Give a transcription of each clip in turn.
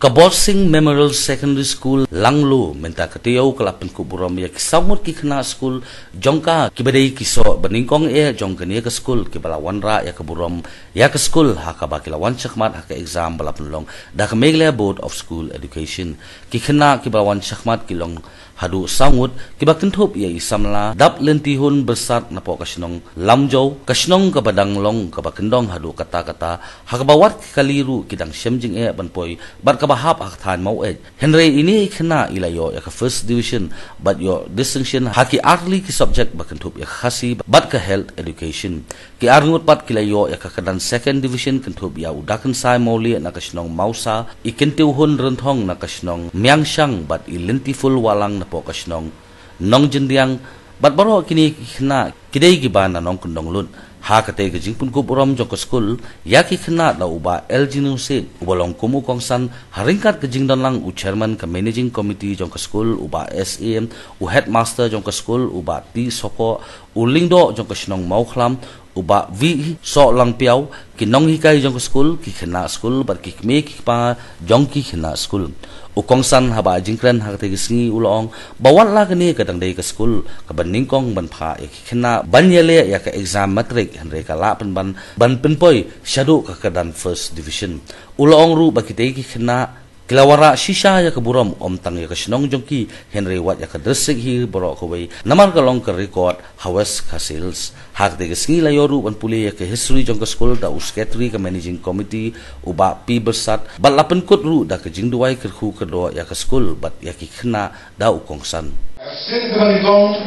Kabosing Memorial Secondary School Langlu minta ketiau kelapan kuburam ya kisamut ki kena school jongka kibadai kiso beningkong jongkania ke school kibalawan ra ya keburam ya ke school hakaba kilawan syakmat hak exam balapan long dah ke Meghalaya Board of School Education ki kena kibalawan syakmat kilong hadu sangut kibakentup ya isamla dap lentihun bersat napok kasinong lamjau kasinong kabadang long kabakendong hadu kata-kata hakabawat kaliru kidang syemjing banpoi bat kabahap haktan mau Henry ini kena ilayo ya ke first division but your distinction haki arli ki subject bakentup ya khasi bat ke health education ki arngut pat kilayo ya ke kedan second division kentup ya udakan sai mauli na kasinong mausa ikentuhun renthong na kasinong miangshang bat ilentiful walang na po kasinong nong jendiang bat baro kini kena kidai gibana nong kundong lun ha kate gajing pun ko borom jong school ya ki kena da uba LG Nusit ubalong kumu kongsan haringkat gajing don lang u chairman ka managing committee jong school uba SAM u headmaster jong school uba T Soko u lingdo jong kasinong maukhlam uba V so lang piao kinong hikai jong school ki kena school bat ki me ki pa jong ki kena school ukongsan haba jingkren hakte gisngi ulong bawan la kini kadang dei ke school ka baningkong ban pha ya kena banyele ya ka exam matric henre ka la ban penpoi shadu ka kadan first division ulong ru bakitei ki kena kilawara shisha ya keburam om tang ya kasinong jongki Henry wat ya kadresik hi borok kawai namar kalong ke record hawas kasils hak de gesngi layoru ban puli ya ke history jong ke school da usketri ke managing committee uba pi bersat bat lapen kut ru da ke jingduai ke khu kedo ya ke school bat ya ki kena da ukongsan sin teman kong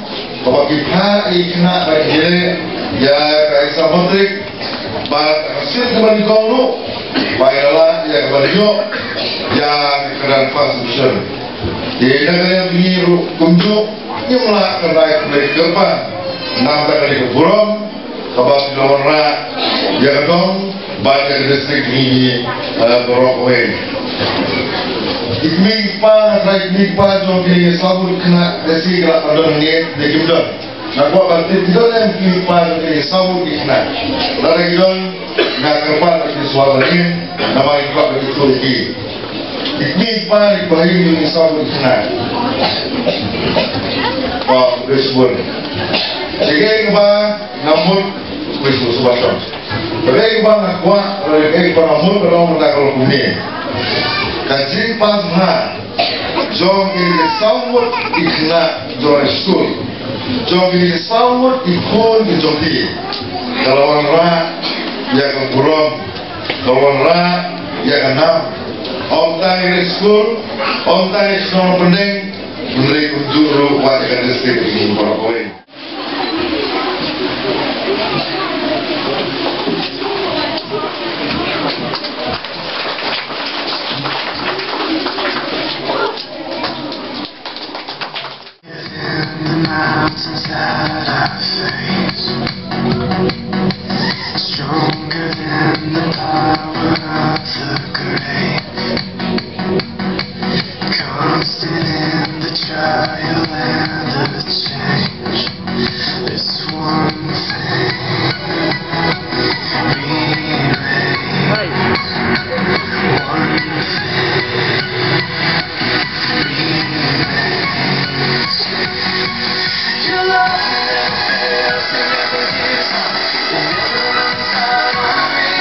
bawa kita ikna bagi ya kai sabotik bat sin teman kong lu baiklah ya beliau yang keran fashion di negara biru kunjuk nyemla kerai mereka nampak dari keburam kabas lawanra ya dong banyak distrik ini berokoi ikmi pa jom kini sabur kena desi gerak pandang ni dekimdon nak buat bantu tidak yang ikmi pa kini sabur kena lalu kita nak kerpan lagi suara lain nama ikut begitu lagi ikmi pa dibahagi ini sabur kena Wisbun jadi kita namun Wisbun subasam jadi kita nak buat kita namun kalau kita kalau punya kaji pas mana jom ini sabur kena jom school jom ini sabur ikut di jomti kalau orang ya ke buram kalau orang ya ke nam om tadi school om tadi semua penting meneri kunjuru wajah distrik ini berapa mountains that I face, stronger than the power of the grave, constant in the trial and the change. This one thing remains. One thing remains. Your love never fails, it never gives up, it never runs out on me.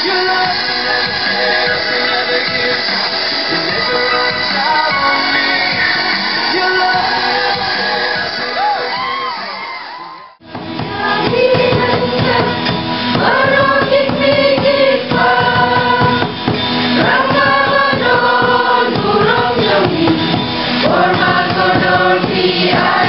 Your love never fails, it never gives up, it never runs out on me. Your love never fails, it never gives up. Yeah.